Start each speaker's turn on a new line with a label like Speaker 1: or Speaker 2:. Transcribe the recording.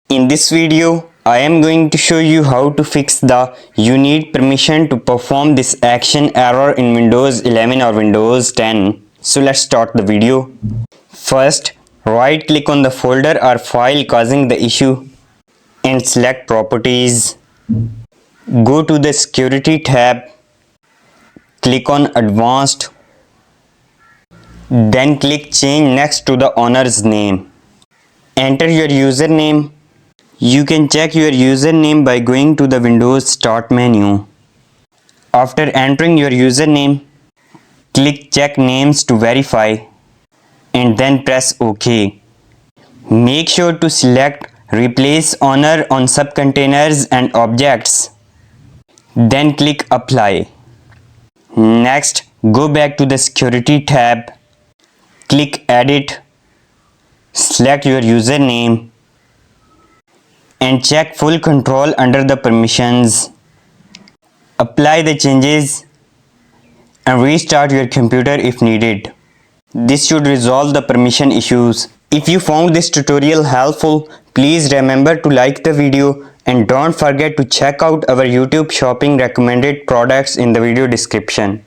Speaker 1: In this video, I am going to show you how to fix the you need permission to perform this action error in Windows 11 or Windows 10. So let's start the video. First, right click on the folder or file causing the issue and select Properties. Go to the Security tab, click on Advanced, then click Change next to the owner's name. Enter your username. You can check your username by going to the Windows Start menu. After entering your username, click Check Names to verify and then press OK. Make sure to select Replace Owner on Subcontainers and Objects. Then click Apply. Next, go back to the Security tab. Click Edit. Select your username and check full control under the permissions. Apply the changes and restart your computer if needed. This should resolve the permission issues. If you found this tutorial helpful, please remember to like the video and don't forget to check out our YouTube shopping recommended products in the video description.